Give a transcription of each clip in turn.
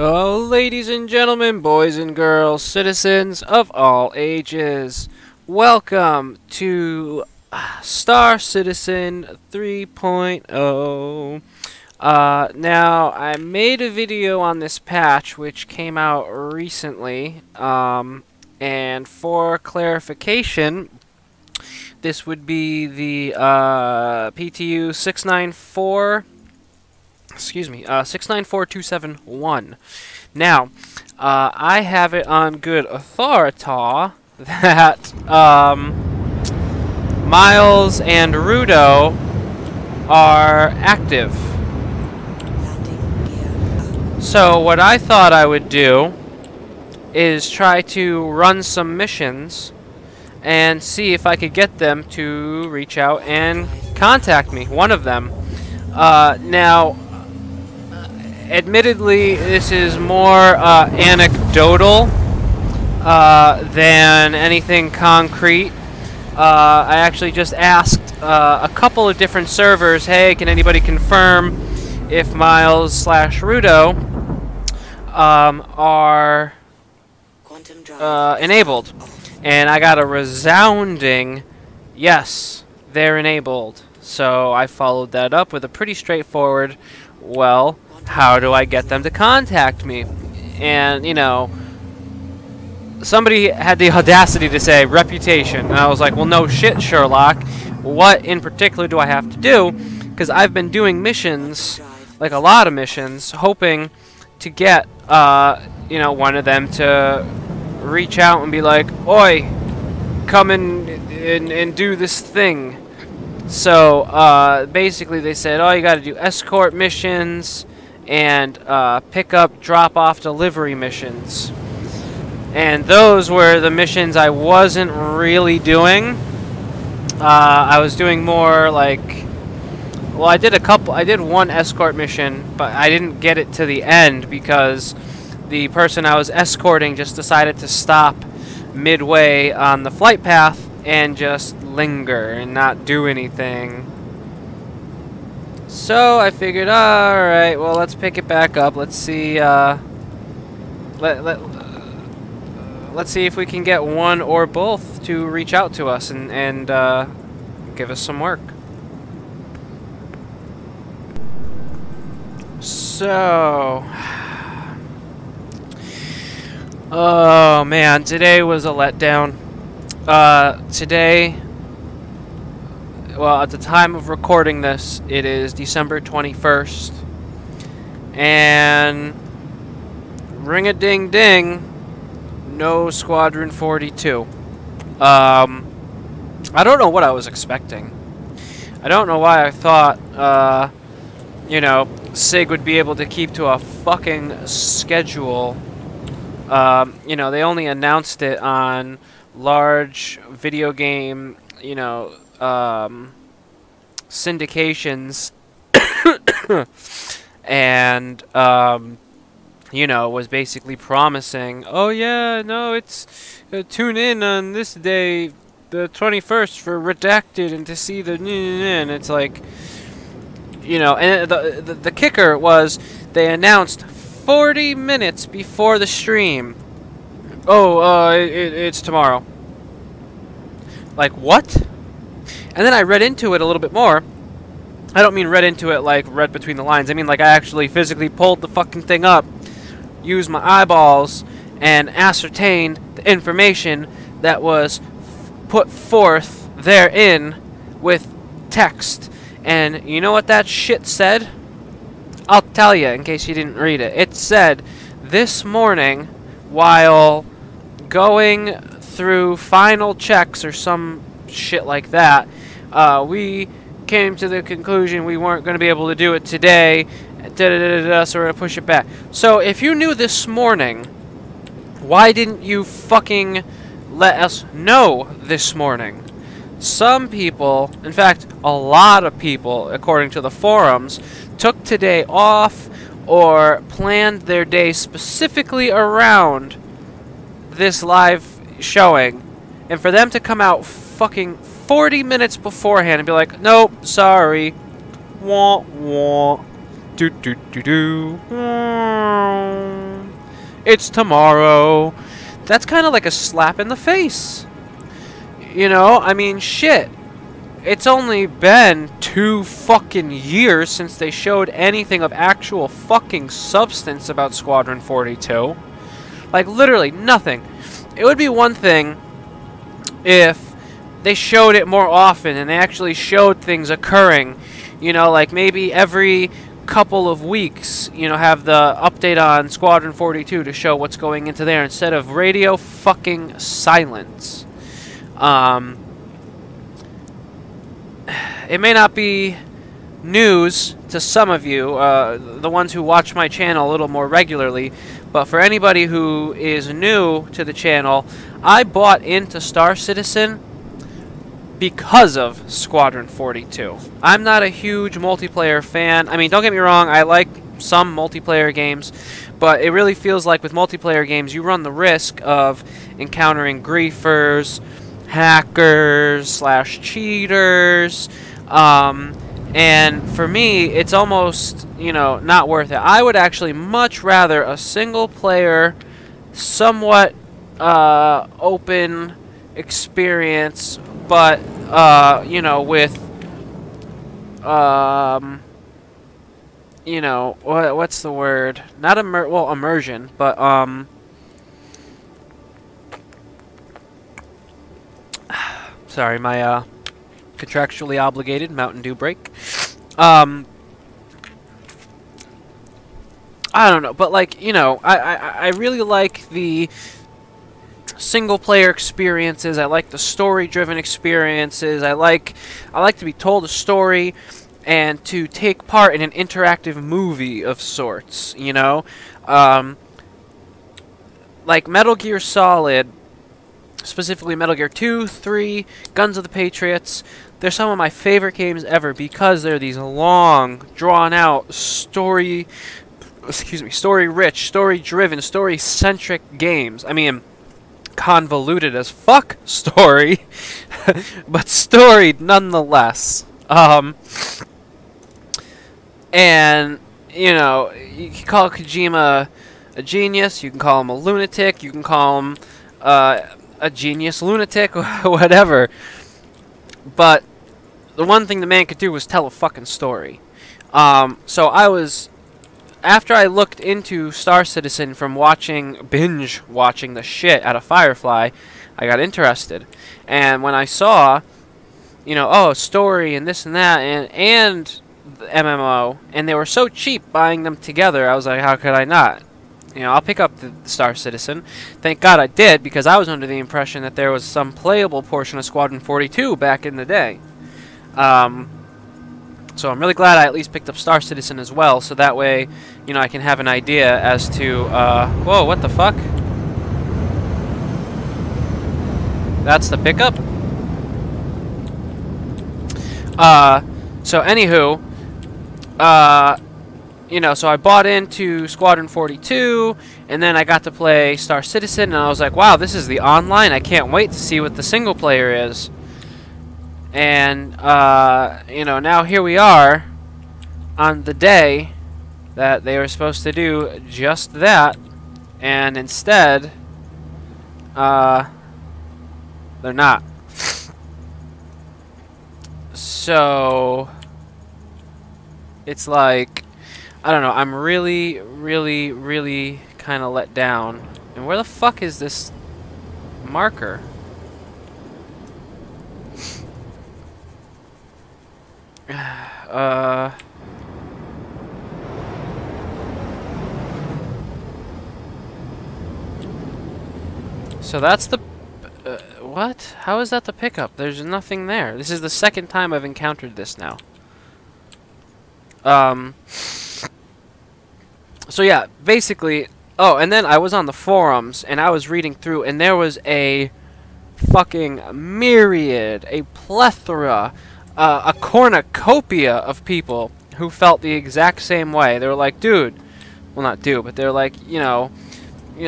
Oh, ladies and gentlemen, boys and girls, citizens of all ages, welcome to Star Citizen 3.0. Now, I made a video on this patch which came out recently, and for clarification, this would be the PTU 694.271. Now, I have it on good authority that Miles and Rudo are active. So what I thought I would do is try to run some missions and see if I could get them to reach out and contact me, one of them. Now, admittedly, this is more anecdotal than anything concrete. I actually just asked a couple of different servers, hey, can anybody confirm if Miles/Rudo are enabled? And I got a resounding yes, they're enabled. So I followed that up with a pretty straightforward, well, how do I get them to contact me? And, you know, somebody had the audacity to say reputation. And I was like, well, no shit, Sherlock. What in particular do I have to do? Because I've been doing missions, like a lot of missions, hoping to get, you know, one of them to reach out and be like, oi, come and do this thing. So basically they said, oh, you got to do escort missions and pick up, drop off, delivery missions. And those were the missions I wasn't really doing. I was doing more like, well, I did one escort mission, but I didn't get it to the end because the person I was escorting just decided to stop midway on the flight path and just linger and not do anything. So I figured, alright, well, let's pick it back up. Let's see, let's see if we can get one or both to reach out to us and give us some work. So, oh man, today was a letdown. Today, well, at the time of recording this, it is December 21st, and ring-a-ding-ding, no Squadron 42. I don't know what I was expecting. I don't know why I thought, you know, SIG would be able to keep to a fucking schedule. You know, they only announced it on large video game, you know, syndications, and, you know, was basically promising, oh yeah, no, it's, tune in on this day, the 21st, for Redacted, and to see the, and it's like, you know, and the kicker was, they announced 40 minutes before the stream, oh, it's tomorrow. Like, what? And then I read into it a little bit more. I don't mean read into it like read between the lines. I mean like I actually physically pulled the fucking thing up, used my eyeballs, and ascertained the information that was put forth therein with text. And you know what that shit said? I'll tell you in case you didn't read it. It said, this morning, while going through final checks or some shit like that, we came to the conclusion we weren't going to be able to do it today, so we're going to push it back. So if you knew this morning, why didn't you fucking let us know this morning? Some people, in fact, a lot of people, according to the forums, took today off or planned their day specifically around this live showing, and for them to come out fucking 40 minutes beforehand and be like, nope, sorry, wah wah, do do do do. It's tomorrow. That's kind of like a slap in the face. You know, I mean, shit. It's only been 2 fucking years since they showed anything of actual fucking substance about Squadron 42. Like, literally nothing. It would be one thing if they showed it more often and they actually showed things occurring. You know, like maybe every couple of weeks, you know, have the update on Squadron 42 to show what's going into there instead of radio fucking silence. It may not be news to some of you, the ones who watch my channel a little more regularly, but for anybody who is new to the channel, I bought into Star Citizen because of Squadron 42. I'm not a huge multiplayer fan. I mean, don't get me wrong, I like some multiplayer games, but it really feels like with multiplayer games, you run the risk of encountering griefers, hackers, / cheaters, and for me, it's almost, you know, not worth it. I would actually much rather a single-player, somewhat open experience, but, you know, with, you know, what's the word? Not immersion, but, sorry, my, contractually obligated Mountain Dew break. I don't know, but, like, you know, I really like the single-player experiences. I like the story-driven experiences. I like to be told a story and to take part in an interactive movie of sorts, you know? Like Metal Gear Solid, specifically Metal Gear 2, 3, Guns of the Patriots, they're some of my favorite games ever because they're these long, drawn-out, story-rich, story-driven, story-centric games. I mean, convoluted as fuck story, but storied nonetheless. And, you know, you can call Kojima a genius, you can call him a lunatic, you can call him a genius lunatic, whatever. But the one thing the man could do was tell a fucking story. So after I looked into Star Citizen from binge watching the shit out of Firefly, I got interested. And when I saw, you know, oh, story and this and that, and the MMO, and they were so cheap buying them together, I was like, how could I not? You know, I'll pick up the Star Citizen. Thank God I did, because I was under the impression that there was some playable portion of Squadron 42 back in the day. So I'm really glad I at least picked up Star Citizen as well, so that way, you know, I can have an idea as to, whoa, what the fuck? That's the pickup? So anywho, you know, so I bought into Squadron 42, and then I got to play Star Citizen, and I was like, wow, this is the online. I can't wait to see what the single player is. And, you know, now here we are on the day that they were supposed to do just that, and instead, they're not. So, it's like, I don't know, I'm really, really, really kind of let down. And where the fuck is this marker? So that's the... what? How is that the pickup? There's nothing there. This is the second time I've encountered this now. So yeah, basically... Oh, and then I was on the forums, and I was reading through, and there was a fucking myriad, a plethora, a cornucopia of people who felt the exact same way. They were like, dude... Well, not dude, but they were like, you know,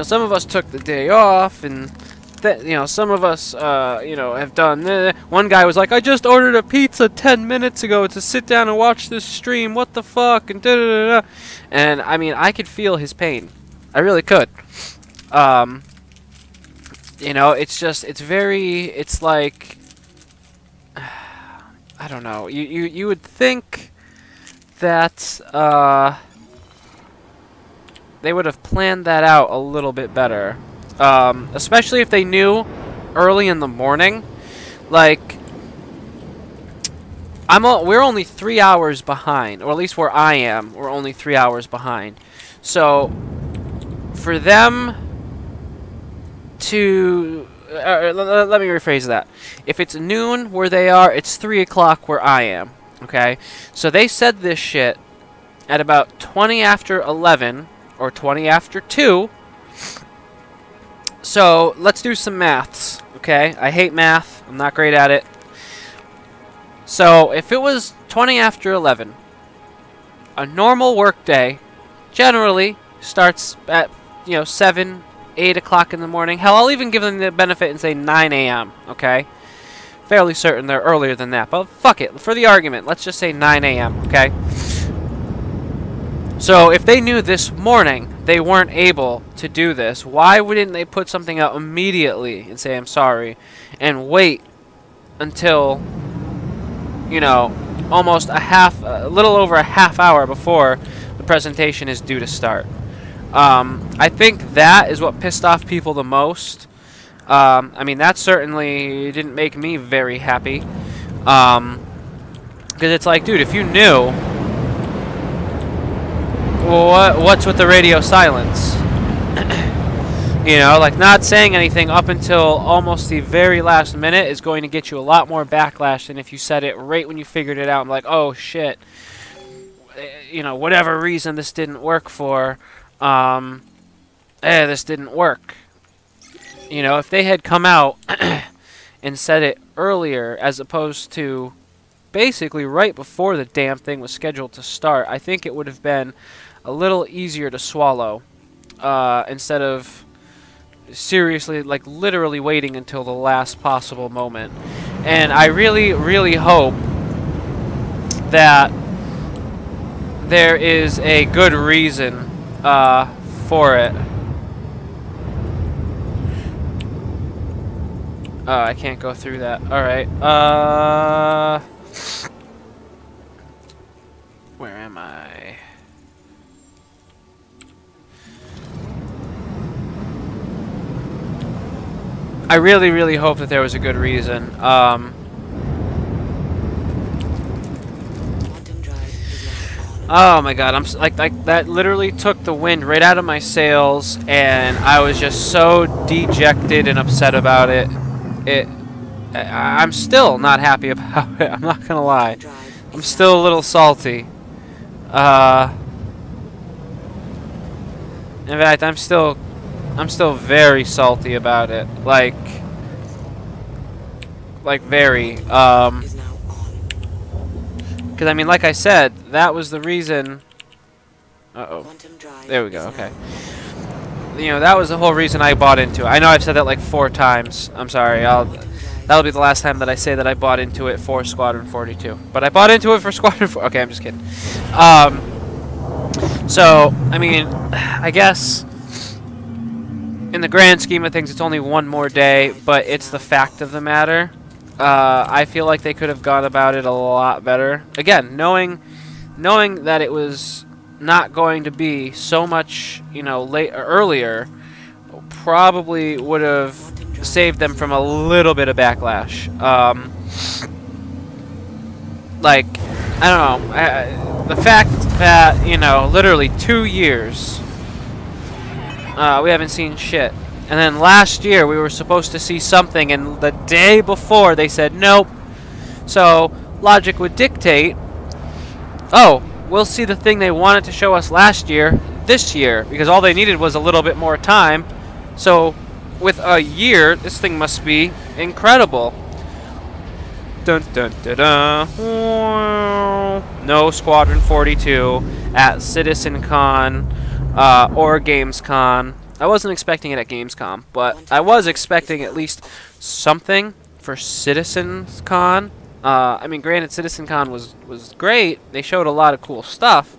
some of us took the day off, and... you know, some of us, you know, have done this. One guy was like, I just ordered a pizza 10 minutes ago to sit down and watch this stream. What the fuck? And da-da-da-da. And, I mean, I could feel his pain. I really could. You know, it's just, it's like, I don't know. You would think that they would have planned that out a little bit better, especially if they knew early in the morning. Like, we're only 3 hours behind, or at least where I am, we're only 3 hours behind. So for them to let me rephrase that. If it's noon where they are, it's 3 o'clock where I am. Okay, so they said this shit at about 20 after 11 or 20 after 2. So let's do some maths. Okay, I hate math. I'm not great at it. So if it was 20 after 11, a normal work day generally starts at 7, 8 o'clock in the morning. Hell, I'll even give them the benefit and say 9 a.m. Okay, fairly certain they're earlier than that, but fuck it, for the argument, let's just say 9 a.m. Okay. So if they knew this morning they weren't able to do this, why wouldn't they put something out immediately and say I'm sorry, and wait until, almost a little over a half hour before the presentation is due to start? I think that is what pissed off people the most. I mean, that certainly didn't make me very happy. Because it's like, dude, if you knew, well, what's with the radio silence? Like not saying anything up until almost the very last minute is going to get you a lot more backlash than if you said it right when you figured it out. I'm like, oh shit, whatever reason this didn't work for, this didn't work. If they had come out and said it earlier as opposed to basically right before the damn thing was scheduled to start, I think it would have been a little easier to swallow, instead of seriously, like, literally waiting until the last possible moment. And I really, really hope that there is a good reason for it. I can't go through that. Alright. Where am I? I really, really hope that there was a good reason. Oh my god, I'm like that literally took the wind right out of my sails, and I was just so dejected and upset about it. I'm still not happy about it. I'm not gonna lie. I'm still a little salty. In fact, I'm still very salty about it. Like very. Because I mean, like I said, that was the reason. Uh-oh. There we go. Okay. That was the whole reason I bought into it. I know I've said that like 4 times. I'm sorry. That'll be the last time that I say that I bought into it for Squadron 42. But I bought into it for Squadron 4. Okay, I'm just kidding. So, I mean, I guess in the grand scheme of things, it's only one more day, but it's the fact of the matter. I feel like they could have gone about it a lot better. Again, knowing that it was not going to be so much, earlier, probably would have saved them from a little bit of backlash. Like, I don't know, the fact that, literally 2 years, we haven't seen shit. And then last year we were supposed to see something, and the day before they said nope. So logic would dictate, oh, we'll see the thing they wanted to show us last year this year, because all they needed was a little bit more time. So with a year, this thing must be incredible. Dun dun dun dun. No Squadron 42 at CitizenCon or Gamescom. I wasn't expecting it at Gamescom, but I was expecting at least something for CitizenCon. I mean, granted, CitizenCon was great. They showed a lot of cool stuff.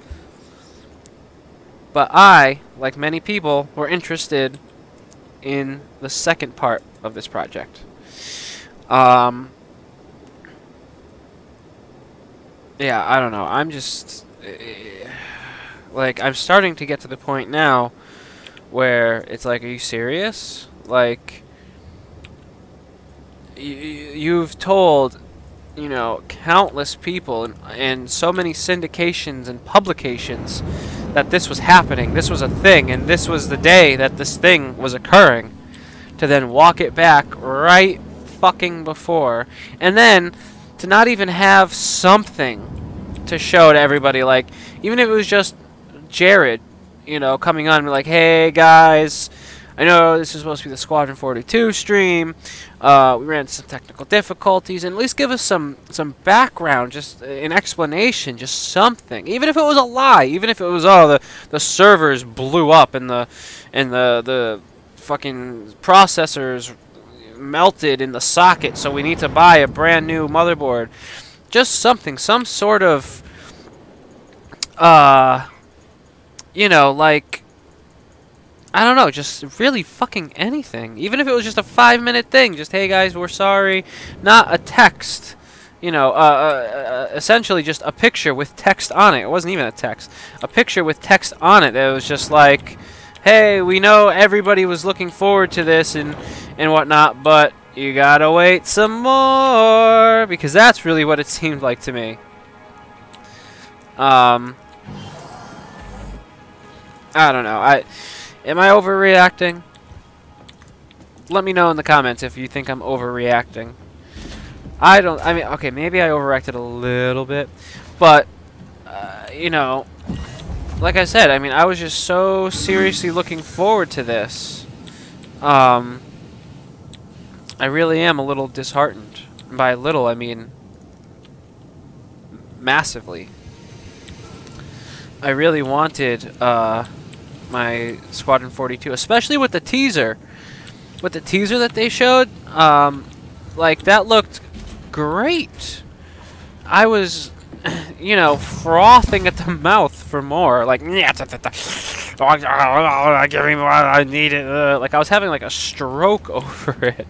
But I, like many people, were interested in the second part of this project. Yeah, I don't know. I'm just like, I'm starting to get to the point now where it's like, are you serious? Like, you've told, you know, countless people and so many syndications and publications that this was happening, this was a thing, and this was the day that this thing was occurring, to then walk it back right fucking before, and then to not even have something to show to everybody, like, even if it was just Jared, you know, coming on and be like, hey guys, I know this is supposed to be the Squadron 42 stream, we ran into some technical difficulties, and at least give us some background, just an explanation, just something. Even if it was a lie, even if it was, oh, the servers blew up and the fucking processors melted in the socket, so we need to buy a brand new motherboard. Just something, some sort of, you know, like, I don't know, just really fucking anything. Even if it was just a 5-minute thing, just, hey guys, we're sorry. Not a text, you know, essentially just a picture with text on it. It wasn't even a text. A picture with text on it that was just like, hey, we know everybody was looking forward to this and whatnot, but you gotta wait some more, because that's really what it seemed like to me. I don't know. Am I overreacting? Let me know in the comments if you think I'm overreacting. I mean, okay, maybe I overreacted a little bit, but, you know, like I said, I mean, I was just so seriously looking forward to this. I really am a little disheartened. And by little, I mean massively. I really wanted, my Squadron 42, especially with the teaser. With the teaser that they showed, like, that looked great. I was, you know, frothing at the mouth for more. Like, give me what I need it. Like, I was having, like, a stroke over it.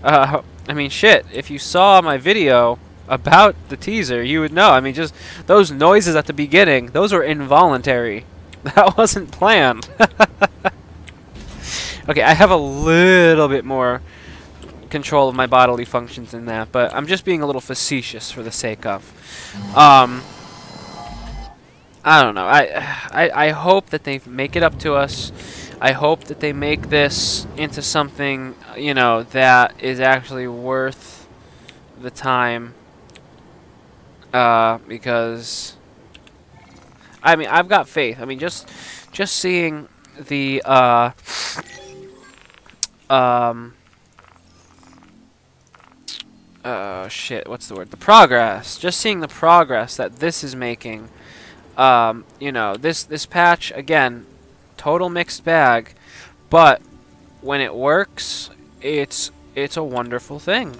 I mean, shit, if you saw my video about the teaser, you would know. I mean, just those noises at the beginning, those were involuntary. That wasn't planned. Okay, I have a little bit more control of my bodily functions than that, but I'm just being a little facetious for the sake of. I don't know. I hope that they make it up to us. I hope that they make this into something, you know, that is actually worth the time. Because, I mean, I've got faith. I mean, just seeing the, shit, what's the word? The progress. Just seeing the progress that this is making. You know, this patch, again, total mixed bag, but when it works, it's a wonderful thing.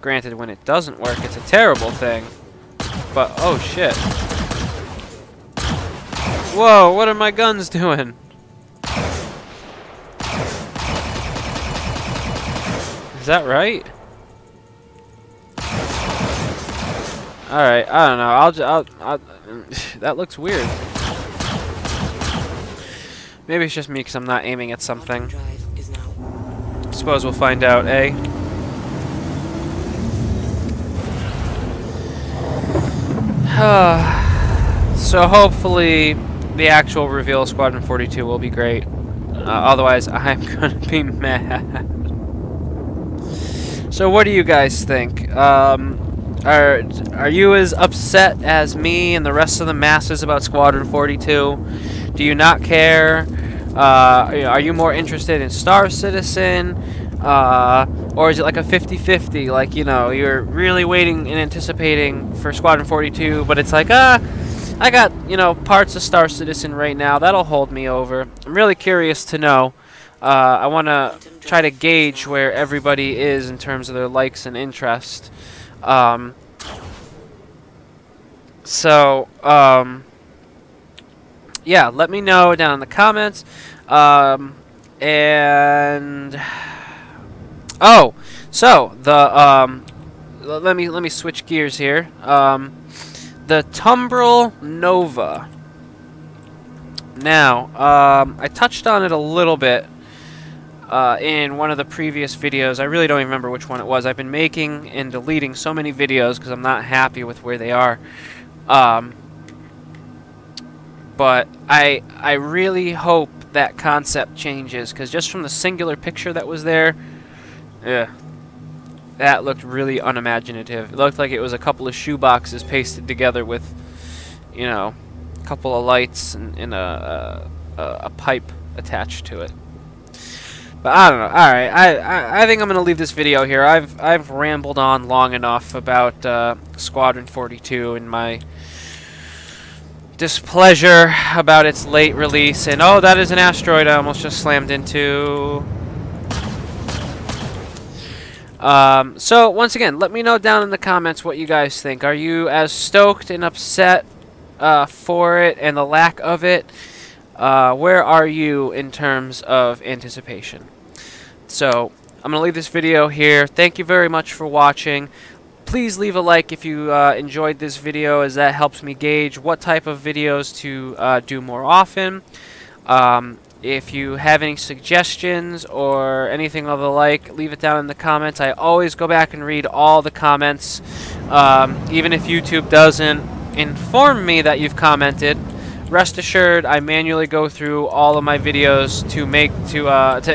Granted, when it doesn't work, it's a terrible thing. But, oh shit. Whoa, what are my guns doing? Is that right? Alright, I don't know. I'll that looks weird. Maybe it's just me because I'm not aiming at something. Suppose we'll find out, eh? So hopefully the actual reveal of Squadron 42 will be great. Otherwise, I'm gonna be mad. So what do you guys think? Are you as upset as me and the rest of the masses about Squadron 42? Do you not care? Are you more interested in Star Citizen? Or is it like a 50-50? Like, you know, you're really waiting and anticipating for Squadron 42, but it's like, I got, you know, parts of Star Citizen right now. That'll hold me over. I'm really curious to know. I want to try to gauge where everybody is in terms of their likes and interest. Yeah, let me know down in the comments. And oh, so the let me switch gears here. The Tumbril Nova. Now, I touched on it a little bit in one of the previous videos. I really don't even remember which one it was. I've been making and deleting so many videos because I'm not happy with where they are. But I really hope that concept changes, because just from the singular picture that was there, that looked really unimaginative. It looked like it was a couple of shoeboxes pasted together with, you know, a couple of lights and a pipe attached to it. But I don't know. All right, I think I'm gonna leave this video here. I've rambled on long enough about Squadron 42 and my displeasure about its late release. And oh, that is an asteroid I almost just slammed into. So once again, let me know down in the comments what you guys think. Are you as stoked and upset for it and the lack of it? Where are you in terms of anticipation? So I'm gonna leave this video here. Thank you very much for watching. Please leave a like if you enjoyed this video, as that helps me gauge what type of videos to do more often. If you have any suggestions or anything of the like, leave it down in the comments. I always go back and read all the comments, even if YouTube doesn't inform me that you've commented. Rest assured, I manually go through all of my videos to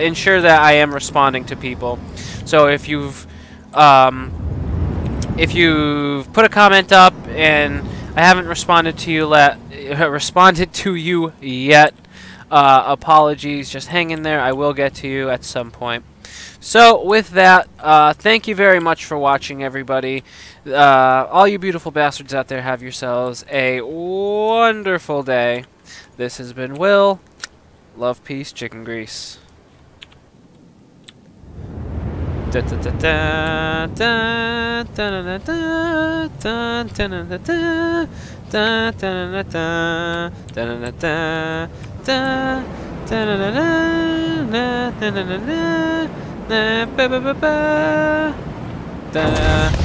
ensure that I am responding to people. So if you've put a comment up and I haven't responded to you yet, apologies. Just hang in there. I will get to you at some point. So with that, thank you very much for watching, everybody. All you beautiful bastards out there, have yourselves a wonderful day. This has been Will. Love, peace, chicken grease. Da da da da da da da da da da da da da da da